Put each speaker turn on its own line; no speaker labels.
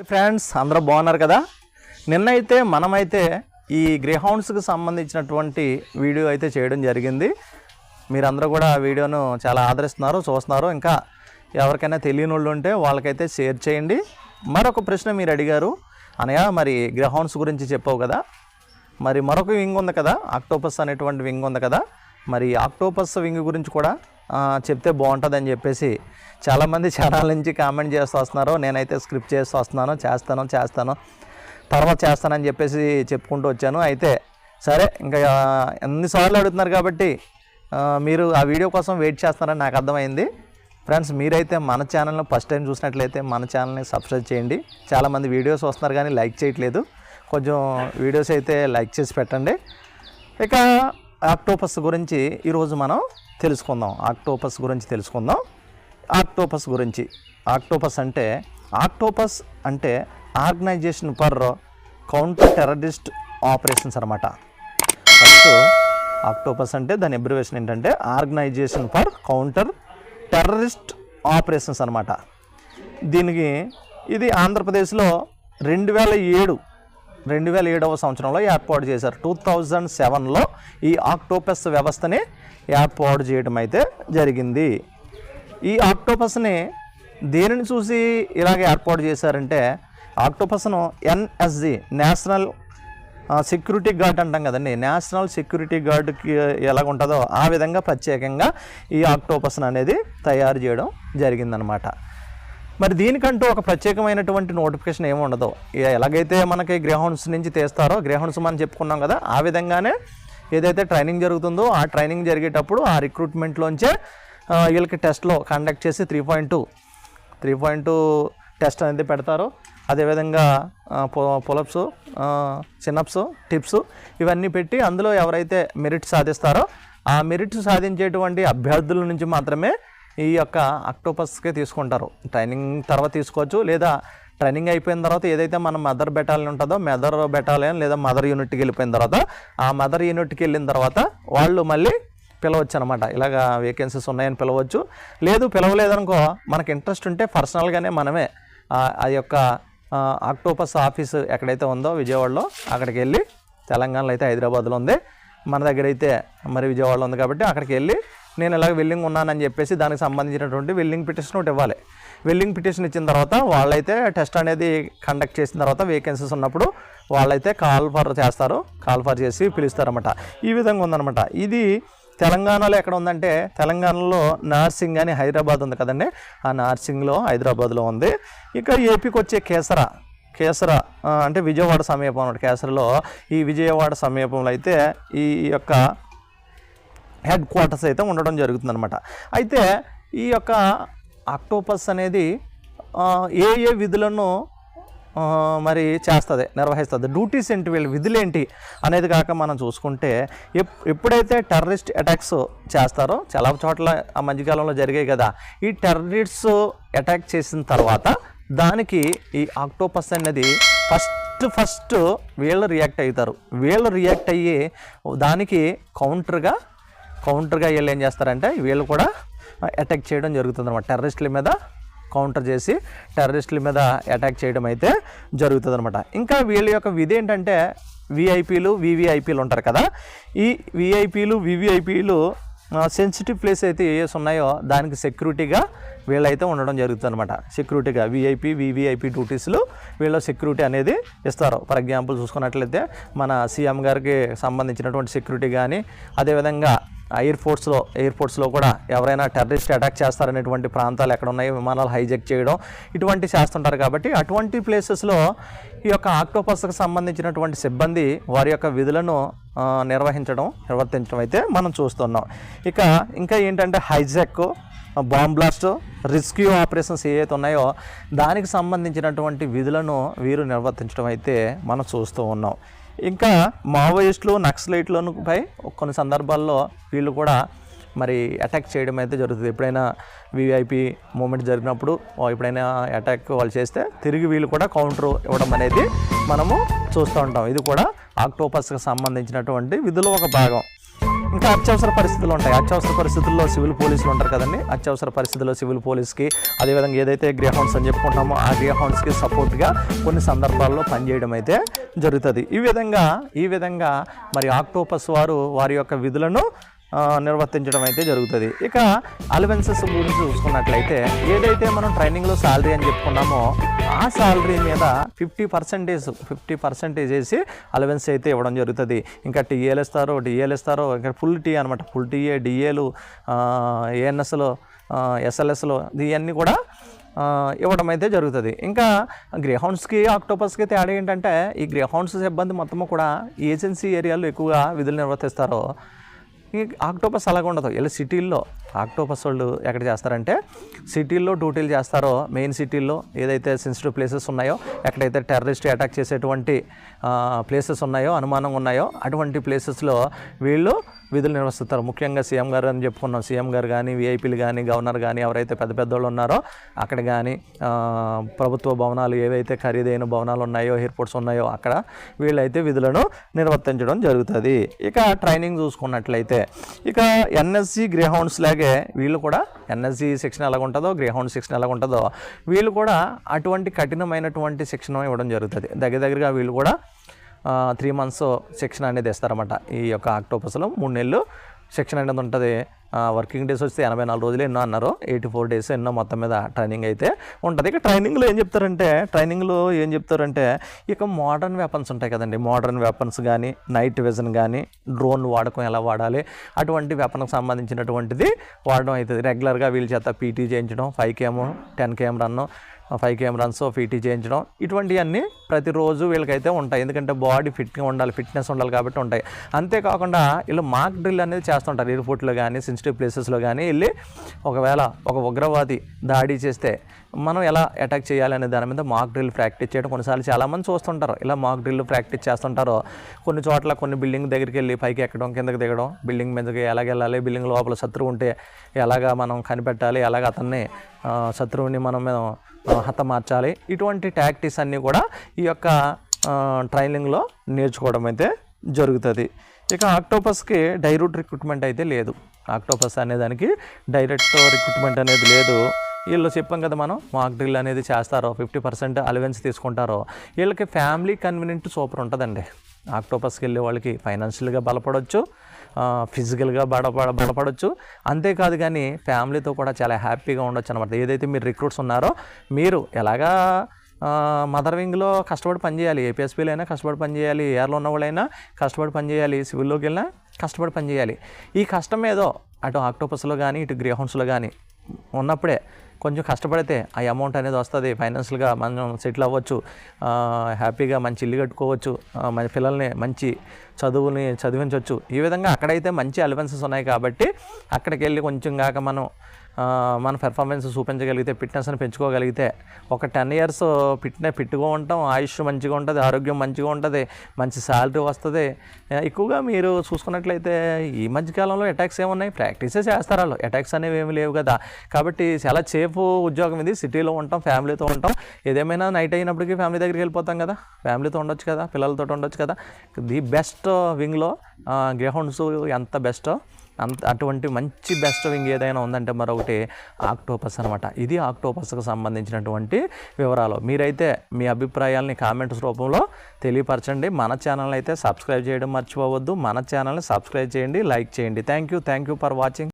Friends అందరూ బాగున్నారు కదా. నిన్నైతే మనమైతే ఈ గ్రేహౌండ్స్కి సంబంధించినటువంటి వీడియో అయితే చేయడం జరిగింది. మీరందరూ కూడా ఆ వీడియోను చాలా ఆదరిస్తున్నారు, చూస్తున్నారు. ఇంకా ఎవరికైనా తెలియని వాళ్ళు ఉంటే వాళ్ళకైతే షేర్ చేయండి. మరొక ప్రశ్న మీరు అడిగారు, అనగా మరి గ్రేహౌండ్స్ గురించి చెప్పావు కదా, మరి మరొక వింగ్ ఉంది కదా, ఆక్టోపస్ అనేటువంటి వింగ్ ఉంది కదా, మరి ఆక్టోపస్ వింగ్ గురించి కూడా చెప్తే బాగుంటుందని చెప్పేసి చాలామంది ఛానల్ నుంచి కామెంట్ చేస్తూ వస్తున్నారు. నేనైతే స్క్రిప్ట్ చేస్తూ వస్తున్నాను, చేస్తాను తర్వాత చేస్తానని చెప్పేసి చెప్పుకుంటూ వచ్చాను. అయితే సరే, ఇంకా ఎన్నిసార్లు అడుగుతున్నారు కాబట్టి మీరు ఆ వీడియో కోసం వెయిట్ చేస్తున్నారని నాకు అర్థమైంది. ఫ్రెండ్స్, మీరైతే మన ఛానల్ని ఫస్ట్ టైం చూసినట్లయితే మన ఛానల్ని సబ్స్క్రైబ్ చేయండి. చాలామంది వీడియోస్ వస్తున్నారు కానీ లైక్ చేయట్లేదు. కొంచెం వీడియోస్ అయితే లైక్ చేసి పెట్టండి. ఇక ఆక్టోపస్ గురించి ఈరోజు మనం తెలుసుకుందాం. ఆక్టోపస్ గురించి ఆక్టోపస్ అంటే organisation for counter terrorist operations అనమాట. ఫస్ట్ ఆక్టోపస్ అంటే దాని అబ్రివేషన్ ఏంటంటే organisation for counter terrorist operations అనమాట. దీనికి ఇది ఆంధ్రప్రదేశ్లో 2007వ సంవత్సరంలో ఏర్పాటు చేశారు. 2007లో ఈ ఆక్టోపస్ వ్యవస్థని ఏర్పాటు చేయడం అయితే జరిగింది. ఈ ఆక్టోపస్ని దేనిని చూసి ఇలాగ ఏర్పాటు చేశారంటే, ఆక్టోపస్ను ఎన్ఎస్జి నేషనల్ సెక్యూరిటీ గార్డ్ అంటాం కదండి. నేషనల్ సెక్యూరిటీ గార్డుకి ఎలాగ ఉంటుందో ఆ విధంగా ప్రత్యేకంగా ఈ ఆక్టోపస్ని అనేది తయారు చేయడం జరిగిందనమాట. మరి దీనికంటూ ఒక ప్రత్యేకమైనటువంటి నోటిఫికేషన్ ఏమి ఉండదు. ఎలాగైతే మనకి గ్రేహౌండ్స్ నుంచి తీస్తారో, గ్రేహౌండ్స్ మనం చెప్పుకున్నాం కదా, ఆ విధంగానే ఏదైతే ట్రైనింగ్ జరుగుతుందో ఆ ట్రైనింగ్ జరిగేటప్పుడు ఆ రిక్రూట్మెంట్లోంచే వీళ్ళకి టెస్ట్లో కండక్ట్ చేసి 3.2 టెస్ట్ అనేది పెడతారు. అదేవిధంగా పులప్స్, సినప్స్, టిప్స్ ఇవన్నీ పెట్టి అందులో ఎవరైతే మెరిట్ సాధిస్తారో ఆ మెరిట్ సాధించేటువంటి అభ్యర్థుల నుంచి మాత్రమే ఈ యొక్క ఆక్టోపస్కి తీసుకుంటారు. ట్రైనింగ్ తర్వాత తీసుకోవచ్చు, లేదా ట్రైనింగ్ అయిపోయిన తర్వాత ఏదైతే మన మదర్ బెటాలియన్ ఉంటుందో మదర్ బెటాలియన్ లేదా మదర్ యూనిట్కి వెళ్ళిపోయిన తర్వాత ఆ మదర్ యూనిట్కి వెళ్ళిన తర్వాత వాళ్ళు మళ్ళీ పిలవచ్చు అనమాట. ఇలాగా వేకెన్సీస్ ఉన్నాయని పిలవచ్చు. లేదు పిలవలేదనుకో, మనకు ఇంట్రెస్ట్ ఉంటే పర్సనల్గానే మనమే ఆ యొక్క ఆక్టోపస్ ఆఫీసు ఎక్కడైతే ఉందో విజయవాడలో అక్కడికి వెళ్ళి, తెలంగాణలో అయితే హైదరాబాద్లో ఉంది, మన దగ్గర అయితే మరి విజయవాడలో ఉంది కాబట్టి అక్కడికి వెళ్ళి నేను ఇలాగ వెల్లింగ్ ఉన్నానని చెప్పేసి దానికి సంబంధించినటువంటి వెల్లింగ్ పిటిషన్ ఒకటి ఇవ్వాలి. వెల్లింగ్ పిటిషన్ ఇచ్చిన తర్వాత వాళ్ళైతే టెస్ట్ అనేది కండక్ట్ చేసిన తర్వాత వేకెన్సీస్ ఉన్నప్పుడు వాళ్ళైతే కాల్ ఫర్ చేసి పిలుస్తారన్నమాట. ఈ విధంగా ఉందన్నమాట. ఇది తెలంగాణలో ఎక్కడ ఉందంటే, తెలంగాణలో నార్సింగ్ అని హైదరాబాద్ ఉంది కదండి, ఆ నార్సింగ్లో హైదరాబాద్లో ఉంది. ఇక ఏపీకి వచ్చే కేసర అంటే విజయవాడ సమీపం అన్నమాట. కేసరలో ఈ విజయవాడ సమీపంలో అయితే ఈ యొక్క హెడ్ క్వార్టర్స్ అయితే ఉండడం జరుగుతుందన్నమాట. అయితే ఈ యొక్క ఆక్టోపస్ అనేది ఏ విధులను మరి నిర్వహిస్తుంది, డ్యూటీస్ ఏంటి, వీళ్ళ విధులేంటి అనేది కాక మనం చూసుకుంటే, ఎప్పుడైతే టెర్రరిస్ట్ అటాక్స్ చేస్తారో చాలా చోట్ల ఆ మధ్యకాలంలో జరిగాయి కదా, ఈ టెర్రరిస్ట్ అటాక్ చేసిన తర్వాత దానికి ఈ ఆక్టోపస్ అనేది ఫస్ట్ వీళ్ళు రియాక్ట్ అవుతారు. వీళ్ళు రియాక్ట్ అయ్యి దానికి కౌంటర్గా వీళ్ళు ఏం చేస్తారంటే వీళ్ళు కూడా అటాక్ చేయడం జరుగుతుంది అనమాట. టెర్రరిస్టుల మీద కౌంటర్ చేసి టెర్రరిస్టుల మీద అటాక్ చేయడం అయితే జరుగుతుంది అనమాట. ఇంకా వీళ్ళ యొక్క విధి ఏంటంటే, విఐపీలు వివిఐపీలు ఉంటారు కదా, ఈ విఐపీలు వివిఐపీలు సెన్సిటివ్ ప్లేస్ అయితే ఏస్ ఉన్నాయో దానికి సెక్యూరిటీగా వీళ్ళైతే ఉండడం జరుగుతుంది అనమాట. సెక్యూరిటీగా విఐపీ వివిఐపీ డ్యూటీస్లు వీళ్ళు సెక్యూరిటీ అనేది ఇస్తారు. ఫర్ ఎగ్జాంపుల్ చూసుకున్నట్లయితే మన సీఎం గారికి సంబంధించినటువంటి సెక్యూరిటీ కానీ, అదేవిధంగా ఎయిర్ ఫోర్స్లో కూడా ఎవరైనా టెర్రరిస్ట్ అటాక్ చేస్తారనేటువంటి ప్రాంతాలు ఎక్కడ ఉన్నాయి, విమానాలు హైజెక్ చేయడం ఇటువంటి చేస్తుంటారు. కాబట్టి అటువంటి ప్లేసెస్లో ఈ యొక్క ఆక్టోపస్కి సంబంధించినటువంటి సిబ్బంది వారి యొక్క విధులను నిర్వర్తించడం అయితే మనం చూస్తున్నాం. ఇంకా ఏంటంటే hijack, bomb blast, rescue operations ఏవైతే ఉన్నాయో దానికి సంబంధించినటువంటి విధులను వీరు నిర్వర్తించడం అయితే మనం చూస్తూ ఉన్నాం. ఇంకా మావోయిస్టులు, నక్సలైట్లపై కొన్ని సందర్భాల్లో వీళ్ళు కూడా మరి అటాక్ చేయడం అయితే జరుగుతుంది. ఎప్పుడైనా విఐపి మూమెంట్ జరిగినప్పుడు ఎప్పుడైనా అటాక్ వాళ్ళు చేస్తే తిరిగి వీళ్ళు కూడా కౌంటర్ ఇవ్వడం అనేది మనము చూస్తూ ఉంటాం. ఇది కూడా ఆక్టోపస్కి సంబంధించినటువంటి విధులు ఒక భాగం. ఇంకా అత్యవసర పరిస్థితులు ఉంటాయి. అత్యవసర పరిస్థితుల్లో సివిల్ పోలీసులు ఉంటారు కదండి. అత్యవసర పరిస్థితుల్లో సివిల్ పోలీస్కి, అదేవిధంగా ఏదైతే గ్రే హౌండ్స్ అని చెప్పుకుంటామో ఆ గ్రే హౌండ్స్కి సపోర్ట్గా కొన్ని సందర్భాల్లో పనిచేయడం అయితే జరుగుతుంది. ఈ విధంగా మరి ఆక్టోపస్ వారి యొక్క విధులను నిర్వర్తించడం అయితే జరుగుతుంది. ఇక అలవెన్సెస్ గురించి చూసుకున్నట్లయితే ఏదైతే మనం ట్రైనింగ్లో శాలరీ అని చెప్పుకున్నామో ఆ శాలరీ మీద 50% వేసి అలవెన్స్ అయితే ఇవ్వడం జరుగుతుంది. ఇంకా డిఏలు ఇస్తారు, ఇంకా ఫుల్ టీ అనమాట, ఫుల్ టీఏ, డిఏలు, ఏఎన్ఎస్లు, ఎస్ఎల్ఎస్లు ఇవన్నీ కూడా ఇవ్వడం అయితే జరుగుతుంది. ఇంకా గ్రేహౌండ్స్కి ఆక్టోపస్కి తేడా ఏంటంటే ఈ గ్రేహౌండ్స్ సిబ్బంది మొత్తము కూడా ఏజెన్సీ ఏరియాలో ఎక్కువగా విధులు నిర్వర్తిస్తారో ఈ ఆక్టోపస్ అలాగ ఉండదు. ఇలా సిటీల్లో ఆక్టోపస్ వాళ్ళు ఎక్కడ చేస్తారంటే సిటీల్లో డ్యూటీలు చేస్తారో, మెయిన్ సిటీల్లో ఏదైతే సెన్సిటివ్ ప్లేసెస్ ఉన్నాయో, ఎక్కడైతే టెర్రరిస్ట్ అటాక్ చేసేటువంటి ప్లేసెస్ ఉన్నాయో, అనుమానం ఉన్నాయో అటువంటి ప్లేసెస్లో వీళ్ళు విధులు నిర్వహిస్తారు. ముఖ్యంగా సీఎం గారు అని చెప్పుకున్నాం. సీఎం గారు కానీ, విఐపీలు కానీ, గవర్నర్ కానీ ఎవరైతే పెద్దోళ్ళు ఉన్నారో అక్కడ కానీ, ప్రభుత్వ భవనాలు ఏవైతే ఖరీదైన భవనాలు ఉన్నాయో, ఎయిర్పోర్ట్స్ ఉన్నాయో అక్కడ వీళ్ళైతే విధులను నిర్వర్తించడం జరుగుతుంది. ఇక ట్రైనింగ్ చూసుకున్నట్లయితే ఇక ఎన్ఎస్జీ గ్రేహౌండ్స్ లాగే వీళ్ళు కూడా ఎన్ఎస్జీ శిక్షణ ఎలాగ ఉంటుందో, గ్రేహౌండ్ శిక్షణ ఎలాగ ఉంటుందో వీళ్ళు కూడా అటువంటి కఠినమైనటువంటి శిక్షణ ఇవ్వడం జరుగుతుంది. దగ్గరగా వీళ్ళు కూడా 3 months శిక్షణ అనేది ఇస్తారన్నమాట. ఈ యొక్క ఆక్టోపస్లో 3 నెలలు శిక్షణ అనేది ఉంటుంది. వర్కింగ్ డేస్ వస్తే 84 రోజులు ఎన్నో అన్నారు, 84 days ఎన్నో మొత్తం మీద ట్రైనింగ్ అయితే ఉంటుంది. ఇక ట్రైనింగ్లో ఏం చెప్తారంటే ఇక మోడర్న్ వెపన్స్ ఉంటాయి కదండి. మోడర్న్ వెపన్స్ కానీ, నైట్ విజన్ కానీ, డ్రోన్ వాడకం ఎలా వాడాలి అటువంటి వెపన్కి సంబంధించినటువంటిది వాడడం అవుతుంది. రెగ్యులర్గా వీళ్ళ చేత పీటీ చేయించడం, 5km 10km run, 5km runs PT చేయించడం ఇటువంటివన్నీ ప్రతిరోజు వీళ్ళకైతే ఉంటాయి. ఎందుకంటే బాడీ ఫిట్గా ఉండాలి, ఫిట్నెస్ ఉండాలి కాబట్టి ఉంటాయి. అంతేకాకుండా వీళ్ళు మాక్ డ్రిల్ అనేది చేస్తుంటారు. ఎయిర్పోర్ట్లో కానీ, సెన్సిటివ్ ప్లేసెస్లో కానీ వెళ్ళి ఒకవేళ ఒక ఉగ్రవాది దాడి చేస్తే మనం ఎలా అటాక్ చేయాలనే దాని మీద మాక్ డ్రిల్ ప్రాక్టీస్ చేయడం కొన్నిసార్లు చాలామంది చూస్తుంటారు. ఇలా మాక్ డ్రిల్ ప్రాక్టీస్ చేస్తుంటారో కొన్ని చోట్ల కొన్ని బిల్డింగ్ దగ్గరికి వెళ్ళి పైకి ఎక్కడం, కిందకి దిగడం, బిల్డింగ్ మీదకి ఎలాగ వెళ్ళాలి, బిల్డింగ్ లోపల శత్రువు ఉంటే ఎలాగా మనం కనిపెట్టాలి, ఎలాగ అతన్ని శత్రువుని మనం హతమార్చాలి, ఇటువంటి టాక్టిక్స్ అన్నీ కూడా ఈ యొక్క ట్రైనింగ్లో నేర్చుకోవడం అయితే జరుగుతుంది. ఇక ఆక్టోపస్కి డైరెక్ట్ రిక్రూట్మెంట్ అయితే లేదు. ఆక్టోపస్ అనేదానికి డైరెక్ట్ రిక్రూట్మెంట్ అనేది లేదు. వీళ్ళు చెప్పాం కదా మనం మాక్ డ్రిల్ అనేది చేస్తారో, 50% అలవెన్స్ తీసుకుంటారో వీళ్ళకి ఫ్యామిలీ కన్వీనియంట్ సూపర్ ఉంటుందండి. ఆక్టోపస్కి వెళ్ళే వాళ్ళకి ఫైనాన్షియల్గా బలపడవచ్చు, ఫిజికల్గా బలపడవచ్చు. అంతేకాదు కానీ ఫ్యామిలీతో కూడా చాలా హ్యాపీగా ఉండొచ్చు అనమాట. ఏదైతే మీరు రిక్రూట్స్ ఉన్నారో మీరు ఎలాగా మదర్ వింగ్లో కష్టపడి పనిచేయాలి, ఏపీఎస్పీలో అయినా కష్టపడి పనిచేయాలి, ఏఆర్లో ఉన్న వాళ్ళైనా కష్టపడి పనిచేయాలి, సివిల్లోకి వెళ్ళినా కష్టపడి పనిచేయాలి. ఈ కష్టం ఏదో అటు ఆక్టోపస్లో కానీ ఇటు గ్రేహౌండ్స్లో కానీ ఉన్నప్పుడే కొంచెం కష్టపడితే ఆ అమౌంట్ అనేది వస్తుంది. ఫైనాన్షియల్గా మనం సెటిల్ అవ్వచ్చు, హ్యాపీగా మంచి ఇల్లు కట్టుకోవచ్చు, మన పిల్లల్ని మంచి చదివించవచ్చు. ఈ విధంగా అక్కడైతే మంచి అలవెన్సెస్ ఉన్నాయి కాబట్టి అక్కడికి వెళ్ళి కొంచెం కాక మన పెర్ఫార్మెన్స్ చూపించగలిగితే, ఫిట్నెస్ని పెంచుకోగలిగితే ఒక 10 years ఫిట్గా ఉంటాం, ఆయుష్ మంచిగా ఉంటుంది, ఆరోగ్యం మంచిగా ఉంటుంది, మంచి శాలరీ వస్తుంది. ఎక్కువగా మీరు చూసుకున్నట్లయితే ఈ మధ్యకాలంలో అటాక్స్ ఏమున్నాయి, ప్రాక్టీసే చేస్తారు వాళ్ళు, అటాక్స్ అనేవి ఏమి లేవు కదా. కాబట్టి చాలా సేఫ్ ఉద్యోగం ఇది. సిటీలో ఉంటాం, ఫ్యామిలీతో ఉంటాం, ఏదేమైనా నైట్ అయినప్పటికీ ఫ్యామిలీ దగ్గరికి వెళ్ళిపోతాం కదా, ఫ్యామిలీతో ఉండొచ్చు కదా, పిల్లలతో ఉండొచ్చు కదా. ది బెస్ట్ వింగ్లో గ్రేహౌండ్స్ ఎంత బెస్టో అటువంటి మంచి బెస్ట్ వింగ్ ఏదైనా ఉందంటే మరొకటి ఆక్టోపస్ అనమాట. ఇది ఆక్టోపస్కి సంబంధించినటువంటి వివరాలు. మీరైతే మీ అభిప్రాయాలని కామెంట్స్ రూపంలో తెలియపరచండి. మన ఛానల్ అయితే సబ్స్క్రైబ్ చేయడం మర్చిపోవద్దు. మన ఛానల్ని సబ్స్క్రైబ్ చేయండి, లైక్ చేయండి. Thank you for watching.